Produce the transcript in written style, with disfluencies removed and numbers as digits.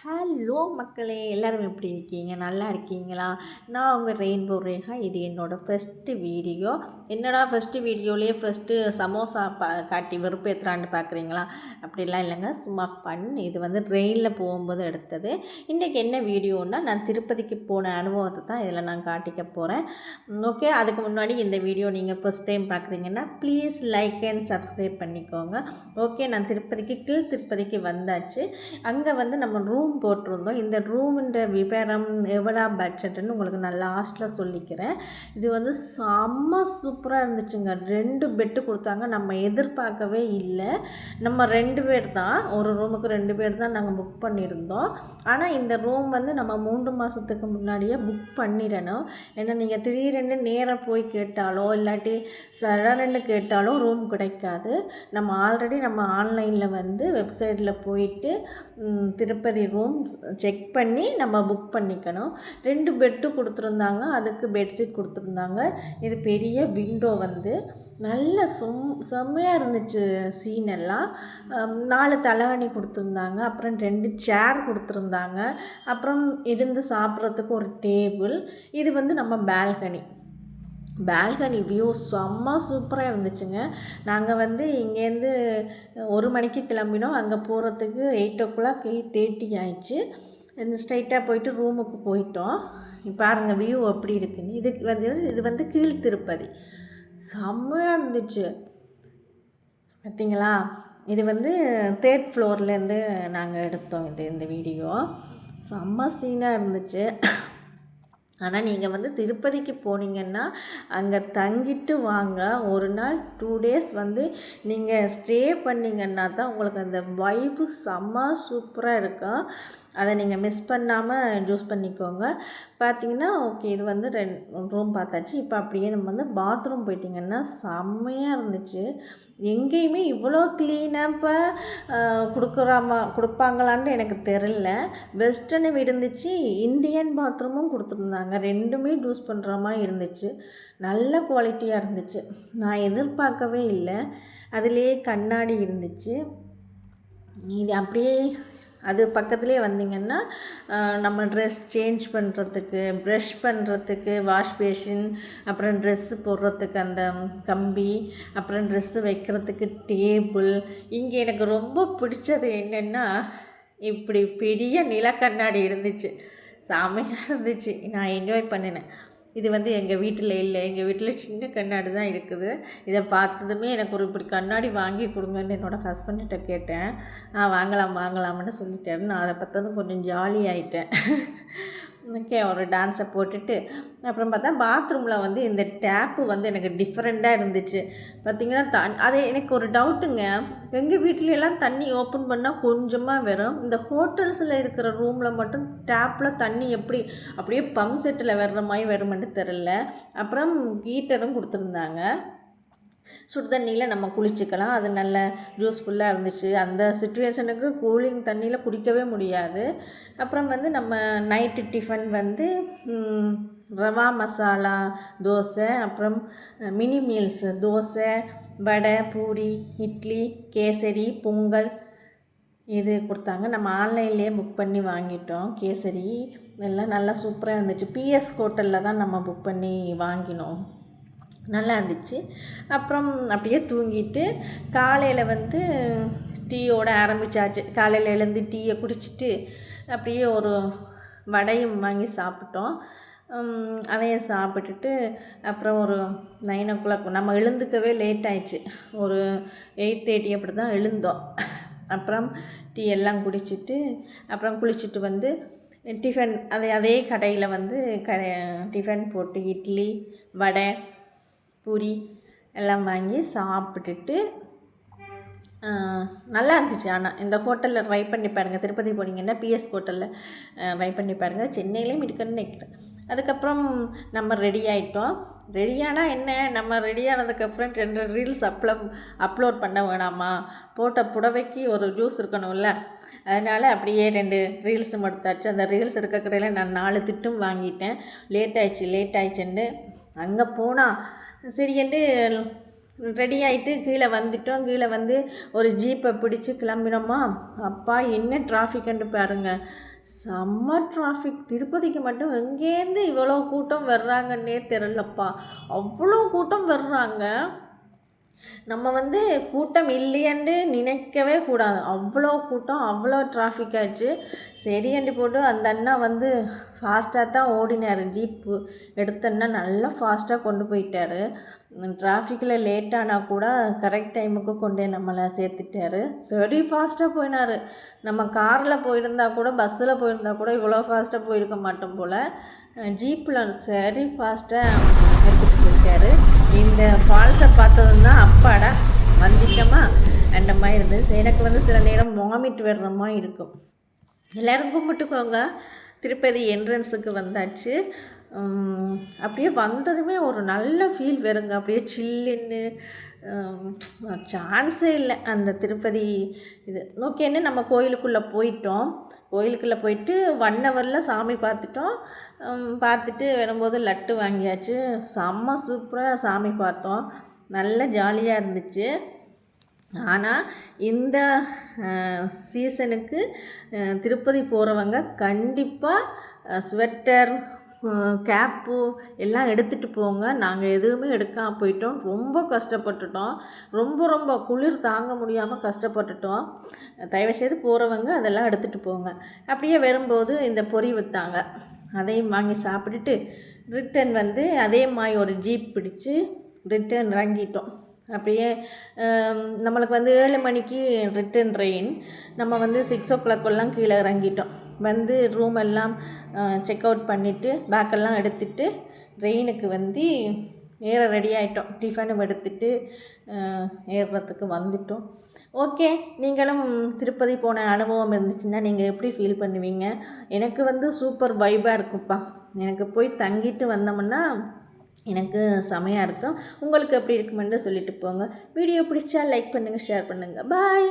Hello மக்களே, எல்லோரும் எப்படி இருக்கீங்க? நல்லா இருக்கீங்களா? நான் உங்கள் ரெயின்போ ரேகா. இது என்னோடய ஃபஸ்ட்டு வீடியோ. என்னடா ஃபஸ்ட்டு வீடியோலேயே சமோசா காட்டி வெறுப்பேற்றுறான்னு பார்க்குறீங்களா? அப்படிலாம் இல்லைங்க, சும்மா ஃபன். இது ட்ரெயினில் போகும்போது எடுத்தது. இன்றைக்கி என்ன வீடியோன்னா, நான் திருப்பதிக்கு போன அனுபவத்தை தான் இதில் நான் காட்டிக்க போகிறேன். ஓகே, அதுக்கு முன்னாடி இந்த வீடியோ நீங்கள் ஃபஸ்ட் டைம் பார்க்குறீங்கன்னா ப்ளீஸ் லைக் அண்ட் சப்ஸ்கிரைப் பண்ணிக்கோங்க. ஓகே, நான் திருப்பதிக்கு வந்தாச்சு. அங்கே நம்ம ரூம் போட்டிருந்தோம். இந்த ரூமுன்ற விவரம் எவ்வளோ பட்ஜெட்டுன்னு உங்களுக்கு நான் லாஸ்ட்டில் சொல்லிக்கிறேன். இது செம்ம சூப்பராக இருந்துச்சுங்க. 2 பெட்டு கொடுத்தாங்க. நம்ம எதிர்பார்க்கவே இல்லை. நம்ம 2 பேர் தான், ஒரு ரூமுக்கு 2 பேர் தான் நாங்கள் புக் பண்ணியிருந்தோம். ஆனால் இந்த ரூம் நம்ம 3 மாதத்துக்கு முன்னாடியே புக் பண்ணிடணும். ஏன்னா நீங்கள் திடீரென்று நேராக போய் கேட்டாலோ இல்லாட்டி சடன்னு கேட்டாலோ ரூம் கிடைக்காது. நம்ம ஆல்ரெடி ஆன்லைனில் வெப்சைட்டில் போயிட்டு திருப்பதி ரூம் செக் பண்ணி நம்ம புக் பண்ணிக்கணும். 2 பெட்டு கொடுத்துருந்தாங்க, அதுக்கு பெட்ஷீட் கொடுத்துருந்தாங்க. இது பெரிய விண்டோ நல்ல செம்மையாக இருந்துச்சு. சீனெல்லாம் 4 தலகாணி கொடுத்துருந்தாங்க. அப்புறம் 2 சேர் கொடுத்துருந்தாங்க. அப்புறம் இருந்து சாப்பிட்றதுக்கு ஒரு டேபிள். இது நம்ம பால்கனி வியூ செம்ம சூப்பராக இருந்துச்சுங்க. நாங்கள் இங்கேருந்து 1 மணிக்கு கிளம்பினோம். அங்கே போகிறதுக்கு 8:00 8:30 ஆயிடுச்சு. ஸ்ட்ரைட்டாக போயிட்டு ரூமுக்கு போயிட்டோம். பாருங்கள் வியூ எப்படி இருக்குன்னு. இது கீழ் திருப்பதி செம்மையாக இருந்துச்சு. பார்த்தீங்களா? இது 3rd ஃப்ளோர்லேருந்து நாங்கள் எடுத்தோம். இந்த வீடியோ செம்ம சீனாக இருந்துச்சு. ஆனால் நீங்கள் திருப்பதிக்கு போனீங்கன்னா அங்கே தங்கிட்டு வாங்க. ஒரு நாள் 2 டேஸ் நீங்கள் ஸ்டே பண்ணிங்கன்னா தான் உங்களுக்கு அந்த வைப்பு செம்ம சூப்பராக இருக்கும். அதை நீங்கள் மிஸ் பண்ணாமல் யூஸ் பண்ணிக்கோங்க. பார்த்தீங்கன்னா ஓகே, இது 2 ரூம் பார்த்தாச்சு. இப்போ அப்படியே நம்ம பாத்ரூம் போயிட்டிங்கன்னா செம்மையாக இருந்துச்சு. எங்கேயுமே இவ்வளோ க்ளீனப்பாக கொடுப்பாங்களான்னு எனக்கு தெரில. வெஸ்டர்னு இருந்துச்சு, இந்தியன் பாத்ரூமும் கொடுத்துருந்தாங்க. 2மே யூஸ் பண்ணுற மாதிரி இருந்துச்சு. நல்ல குவாலிட்டியாக இருந்துச்சு. நான் எதிர்பார்க்கவே இல்லை. அதுலேயே கண்ணாடி இருந்துச்சு. இது அப்படியே அது பக்கத்துலேயே வந்திங்கன்னா நம்ம ட்ரெஸ் சேஞ்ச் பண்ணுறதுக்கு, ப்ரஷ் பண்ணுறதுக்கு வாஷ் பேஷின், அப்புறம் ட்ரெஸ்ஸு போடுறதுக்கு அந்த கம்பி, அப்புறம் ட்ரெஸ்ஸு வைக்கிறதுக்கு டேபிள். இங்கே எனக்கு ரொம்ப பிடிச்சது என்னென்னா, இப்படி பெரிய நிலக்கண்ணாடி இருந்துச்சு. செமையாக இருந்துச்சு. நான் என்ஜாய் பண்ணினேன். இது எங்கள் வீட்டில் இல்லை. எங்கள் வீட்டில் சின்ன கண்ணாடி தான் இருக்குது. இதை பார்த்ததுமே எனக்கு இப்படி கண்ணாடி வாங்கி கொடுங்கன்னு என்னோடய ஹஸ்பண்ட்கிட்ட கேட்டேன். வாங்கலாம்னு சொல்லிட்டேன். நான் அதை பார்த்ததும் கொஞ்சம் ஜாலி ஆகிட்டேன். ஓகே, ஒரு டான்ஸை போட்டுட்டு அப்புறம் பார்த்தா பாத்ரூமில் இந்த டேப்பு எனக்கு டிஃப்ரெண்ட்டாக இருந்துச்சு. பார்த்திங்கன்னா அது எனக்கு ஒரு டவுட்டுங்க. எங்கள் வீட்டிலலாம் தண்ணி ஓப்பன் பண்ணால் கொஞ்சமாக வரும். இந்த ஹோட்டல்ஸில் இருக்கிற ரூமில் மட்டும் டேப்பில் தண்ணி எப்படி அப்படியே பம்ப் செட்டில் வர்ற மாதிரி வருமென்னு தெரில. அப்புறம் ஹீட்டரும் கொடுத்துருந்தாங்க. சுடு தண்ணியில் நம்ம குளிச்சுக்கலாம். அது நல்ல யூஸ்ஃபுல்லாக இருந்துச்சு. அந்த சுச்சுவேஷனுக்கு கூலிங் தண்ணியில் குடிக்கவே முடியாது. அப்புறம் நம்ம நைட்டு டிஃபன் ரவா மசாலா தோசை, அப்புறம் மினி மீல்ஸு தோசை, வடை, பூரி, இட்லி, கேசரி, பொங்கல் இது கொடுத்தாங்க. நம்ம ஆன்லைன்லேயே புக் பண்ணி வாங்கிட்டோம். கேசரி எல்லாம் நல்லா சூப்பராக இருந்துச்சு. பிஎஸ் ஹோட்டலில் தான் நம்ம புக் பண்ணி வாங்கினோம். நல்லா இருந்துச்சு. அப்புறம் அப்படியே தூங்கிட்டு காலையில் டீயோடு ஆரம்பித்தாச்சு. காலையில் எழுந்து டீயை குடிச்சிட்டு அப்படியே ஒரு வடையும் வாங்கி சாப்பிட்டோம். அதையும் சாப்பிட்டுட்டு அப்புறம் ஒரு 9:00 நம்ம எழுந்துக்கவே லேட் ஆயிடுச்சு. ஒரு 8:30 அப்படி தான் எழுந்தோம். அப்புறம் டீ எல்லாம் குடிச்சிட்டு அப்புறம் குளிச்சுட்டு டிஃபன் அதே கடையில் டிஃபன் போட்டு இட்லி, வடை, பூரி எல்லாம் வாங்கி சாப்பிட்டுட்டு நல்லா இருந்துச்சு. ஆனால் இந்த ஹோட்டலில் ட்ரை பண்ணி பாருங்கள். திருப்பதி போனீங்கன்னா பிஎஸ் ஹோட்டலில் ட்ரை பண்ணி பாருங்கள். சென்னையிலையும் இருக்குன்னு நினைக்கிறேன். அதுக்கப்புறம் நம்ம ரெடி ஆகிட்டோம். ரெடியானால் என்ன, நம்ம ரெடியானதுக்கப்புறம் 2 ரீல்ஸ் அப்லோட் பண்ண வேணாமா? போட்ட புடவைக்கு ஒரு ஜூஸ் இருக்கணும்ல. அதனால் அப்படியே 2 ரீல்ஸும் எடுத்தாச்சு. அந்த ரீல்ஸ் எடுக்க கடையில் நான் 4 திட்டும் வாங்கிட்டேன். லேட் ஆயிடுச்சுன்னு அங்கே போனால் சரின்ட்டு ரெடி ஆகிட்டு கீழே வந்துட்டோம். கீழே வந்து ஒரு ஜீப்பை பிடிச்சி கிளம்பினோமா. அப்பா என்ன டிராஃபிக்ன்ட்டு பாருங்கள், செம்ம டிராஃபிக். திருப்பதிக்கு மட்டும் எங்கேருந்து இவ்வளோ கூட்டம் வர்றாங்கன்னே தெரிலப்பா, அவ்வளோ கூட்டம் வர்றாங்க. நம்ம வந்து கூட்டம் இல்லையென்று நினைக்கவே கூடாது, அவ்வளோ கூட்டம், அவ்வளோ டிராஃபிக் ஆச்சு. சரியாண்டி போட்டு அந்த அண்ணா வந்து ஃபாஸ்ட்டாக தான் ஓடினார். ஜீப்பு எடுத்தோன்னா நல்லா ஃபாஸ்ட்டாக கொண்டு போயிட்டார். டிராஃபிக்கில் லேட்டானால் கூட கரெக்ட் டைமுக்கு கொண்டே நம்மளை சேர்த்துட்டாரு. சரி ஃபாஸ்ட்டாக போயினார். நம்ம காரில் போயிருந்தா கூட, பஸ்ஸில் போயிருந்தா கூட இவ்வளோ ஃபாஸ்ட்டாக போயிருக்க மாட்டோம் போல். ஜீப்பில் சரி ஃபாஸ்ட்டாக எடுத்துகிட்டு போயிட்டாரு. இந்த ஃபால்ஸை பார்த்ததும் தான் அப்பாடா வந்துட்டோமா அந்த மாதிரி இருந்தது. எனக்கு வந்து சில நேரம் வாமிட் வர்ற மாதிரி இருக்கும். எல்லோரும் கும்பிட்டுக்கோங்க. திருப்பதி என்ட்ரன்ஸுக்கு வந்தாச்சு. அப்படியே வந்ததுமே ஒரு நல்ல ஃபீல் வருங்க. அப்படியே சில்லுன்னு சான்ஸே இல்லை அந்த திருப்பதி இது. ஓகேன்னு நம்ம கோயிலுக்குள்ளே போயிட்டோம். கோயிலுக்குள்ளே போயிட்டு 1 ஹவரில் சாமி பார்த்துட்டோம். பார்த்துட்டு வரும்போது லட்டு வாங்கியாச்சு. செம்ம சூப்பராக சாமி பார்த்தோம். நல்ல ஜாலியாக இருந்துச்சு. ஆனால் இந்த சீசனுக்கு திருப்பதி போகிறவங்க கண்டிப்பாக ஸ்வெட்டர், கேப்பு எல்லாம் எடுத்துகிட்டு போங்க. நாங்கள் எதுவுமே எடுக்காமல் போயிட்டோம். ரொம்ப கஷ்டப்பட்டுட்டோம். ரொம்ப குளிர் தாங்க முடியாமல் கஷ்டப்பட்டுட்டோம். தயவுசெய்து போகிறவங்க அதெல்லாம் எடுத்துகிட்டு போங்க. அப்படியே வரும்போது இந்த பொரி விற்றாங்க, அதையும் வாங்கி சாப்பிட்டுட்டு ரிட்டன் வந்து அதே மாதிரி ஒரு ஜீப் பிடிச்சி ரிட்டன் இறங்கிட்டோம். அப்படியே நம்மளுக்கு வந்து 7 மணிக்கு ரிட்டன் ட்ரெயின். நம்ம வந்து 6 o'clock கீழே இறங்கிட்டோம். வந்து ரூம் எல்லாம் செக் அவுட் பண்ணிவிட்டு பேக்கெல்லாம் எடுத்துகிட்டு ட்ரெயினுக்கு வந்து ஏற ரெடி ஆகிட்டோம். டிஃபனும் எடுத்துகிட்டு ஏறுறதுக்கு வந்துட்டோம். ஓகே, நீங்களும் திருப்பதி போன அனுபவம் இருந்துச்சுன்னா நீங்கள் எப்படி ஃபீல் பண்ணுவீங்க? எனக்கு வந்து சூப்பர் வைபாக இருக்குப்பா. எனக்கு போய் தங்கிட்டு வந்தோம்னா எனக்கு செமையாக இருக்கும். உங்களுக்கு எப்படி இருக்குமென்று சொல்லிட்டு போங்க. வீடியோ பிடிச்சா லைக் பண்ணுங்கள், ஷேர் பண்ணுங்கள். பாய்.